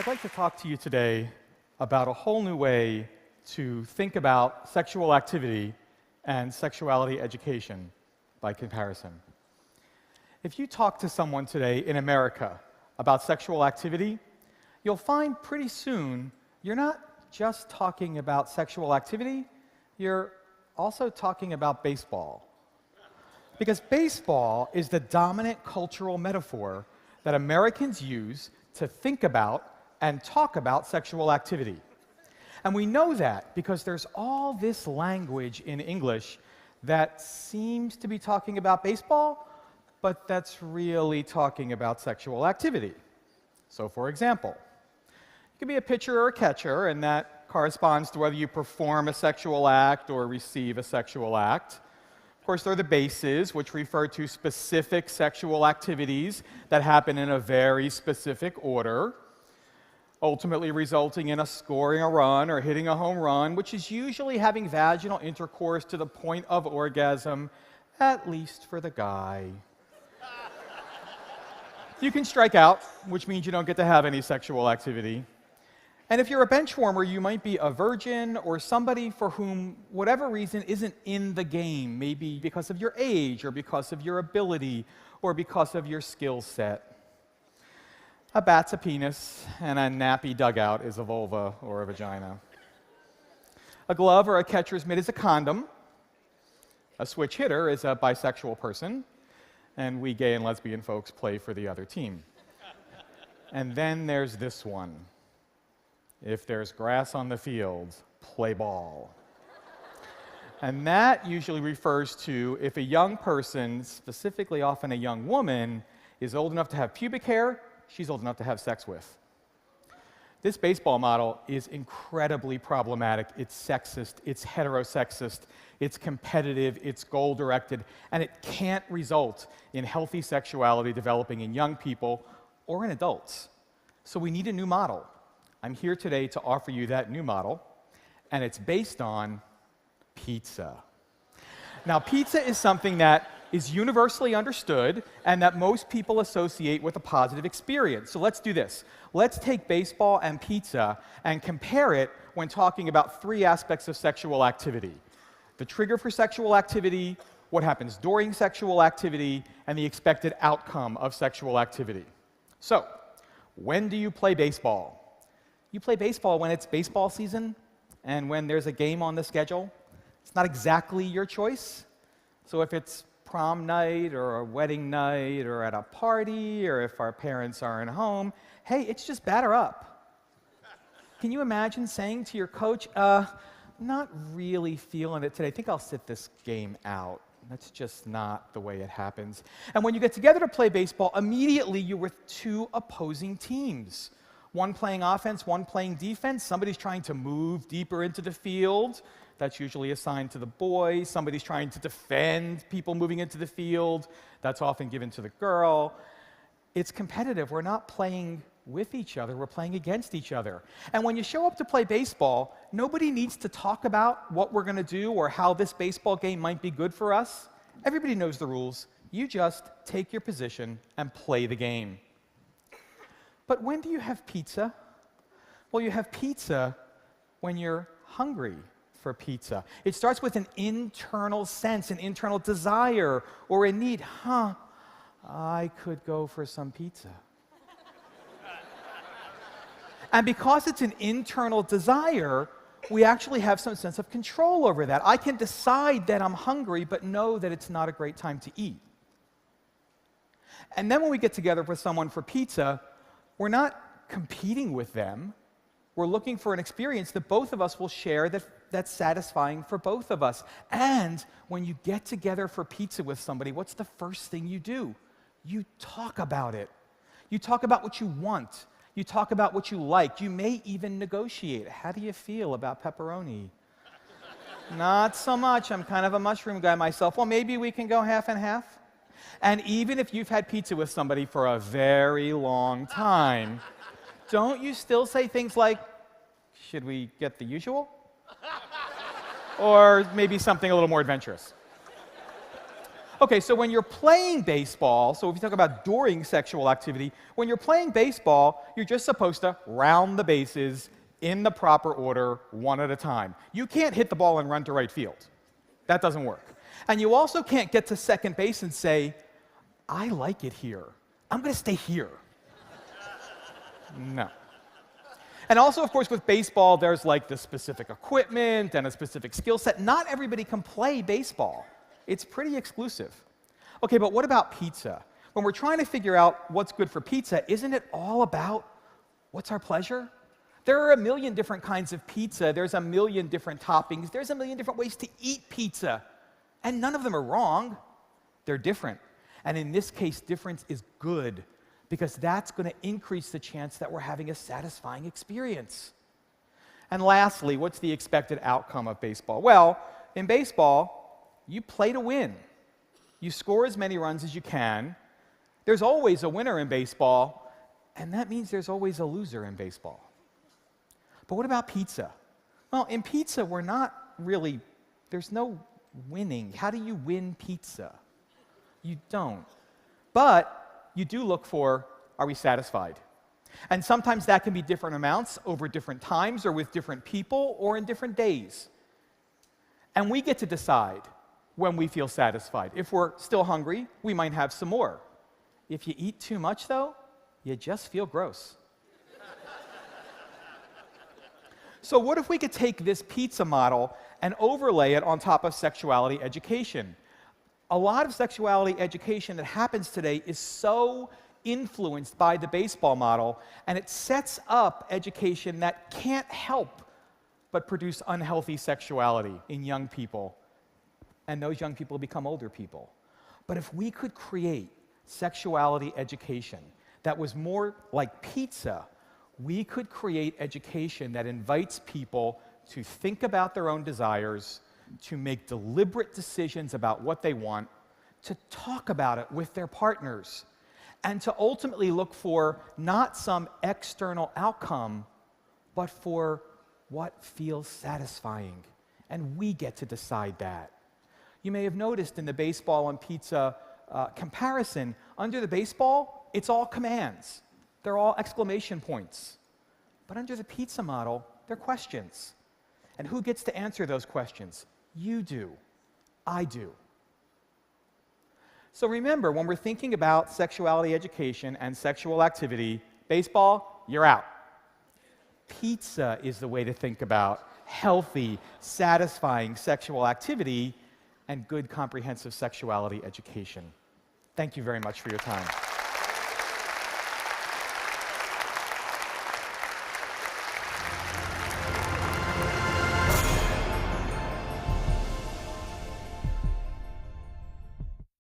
like to talk to you today about a whole new way to think about sexual activity and sexuality education by comparison. If you talk to someone today in America about sexual activity, you'll find pretty soon you're not just talking about sexual activity, you're also talking about baseball. Because baseball is the dominant cultural metaphor that Americans use to think about and talk about sexual activity. And we know that because there's all this language in English that seems to be talking about baseball, but that's really talking about sexual activity. So for example, you could be a pitcher or a catcher, and that corresponds to whether you perform a sexual act or receive a sexual act. Of course, there are the bases, which refer to specific sexual activities that happen in a very specific order, ultimately resulting in us scoring a run or hitting a home run, which is usually having vaginal intercourse to the point of orgasm, at least for the guy. You can strike out, which means you don't get to have any sexual activity. And if you're a bench warmer, you might be a virgin or somebody for whom whatever reason isn't in the game, maybe because of your age or because of your ability or because of your skill set. A bat's a penis, and a nappy dugout is a vulva or a vagina. A glove or a catcher's mitt is a condom. A switch hitter is a bisexual person, and we gay and lesbian folks play for the other team. And then there's this one. If there's grass on the field, play ball. And that usually refers to if a young person, specifically often a young woman, is old enough to have pubic hair, she's old enough to have sex with. This baseball model is incredibly problematic. It's sexist, it's heterosexist, it's competitive, it's goal-directed, and it can't result in healthy sexuality developing in young people or in adults. So we need a new model. I'm here today to offer you that new model, and it's based on pizza. Now, pizza is something that is universally understood and that most people associate with a positive experience. So let's do this. Let's take baseball and pizza and compare it when talking about three aspects of sexual activity: the trigger for sexual activity, what happens during sexual activity, and the expected outcome of sexual activity. So, when do you play baseball? You play baseball when it's baseball season and when there's a game on the schedule. It's not exactly your choice. So if it's prom night or a wedding night or at a party or if our parents aren't home, hey, it's just batter up. Can you imagine saying to your coach, not really feeling it today, I think I'll sit this game out. That's just not the way it happens. And when you get together to play baseball, immediately you're with two opposing teams. One playing offense, one playing defense. Somebody's trying to move deeper into the field. That's usually assigned to the boy. Somebody's trying to defend people moving into the field. That's often given to the girl. It's competitive. We're not playing with each other. We're playing against each other. And when you show up to play baseball, nobody needs to talk about what we're going to do or how this baseball game might be good for us. Everybody knows the rules. You just take your position and play the game. But when do you have pizza? Well, you have pizza when you're hungry for pizza. It starts with an internal sense, an internal desire, or a need. I could go for some pizza. And because it's an internal desire, we actually have some sense of control over that. I can decide that I'm hungry, but know that it's not a great time to eat. And then when we get together with someone for pizza, we're not competing with them. We're looking for an experience that both of us will share that's satisfying for both of us. And when you get together for pizza with somebody, what's the first thing you do? You talk about it. You talk about what you want. You talk about what you like. You may even negotiate. How do you feel about pepperoni? Not so much. I'm kind of a mushroom guy myself. Well, maybe we can go half and half. And even if you've had pizza with somebody for a very long time, don't you still say things like, should we get the usual? Or maybe something a little more adventurous. Okay, so when you're playing baseball, so if you talk about during sexual activity, when you're playing baseball, you're just supposed to round the bases in the proper order, one at a time. You can't hit the ball and run to right field. That doesn't work. And you also can't get to second base and say, I like it here. I'm going to stay here. No. And also, of course, with baseball, there's like the specific equipment and a specific skill set. Not everybody can play baseball. It's pretty exclusive. Okay, but what about pizza? When we're trying to figure out what's good for pizza, isn't it all about what's our pleasure? There are a million different kinds of pizza. There's a million different toppings. There's a million different ways to eat pizza. And none of them are wrong. They're different. And in this case, difference is good, because that's going to increase the chance that we're having a satisfying experience. And lastly, what's the expected outcome of baseball? Well, in baseball, you play to win. You score as many runs as you can. There's always a winner in baseball, and that means there's always a loser in baseball. But what about pizza? Well, in pizza, there's no winning. How do you win pizza? You don't. But you do look for, are we satisfied? And sometimes that can be different amounts over different times or with different people or in different days. And we get to decide when we feel satisfied. If we're still hungry, we might have some more. If you eat too much, though, you just feel gross. So what if we could take this pizza model and overlay it on top of sexuality education? A lot of sexuality education that happens today is so influenced by the baseball model, and it sets up education that can't help but produce unhealthy sexuality in young people, and those young people become older people. But if we could create sexuality education that was more like pizza, we could create education that invites people to think about their own desires, to make deliberate decisions about what they want, to talk about it with their partners, and to ultimately look for not some external outcome, but for what feels satisfying. And we get to decide that. You may have noticed in the baseball and pizza comparison, under the baseball, it's all commands. They're all exclamation points. But under the pizza model, they're questions. And who gets to answer those questions? You do. I do. So remember, when we're thinking about sexuality education and sexual activity, baseball, you're out. Pizza is the way to think about healthy, satisfying sexual activity and good comprehensive sexuality education. Thank you very much for your time.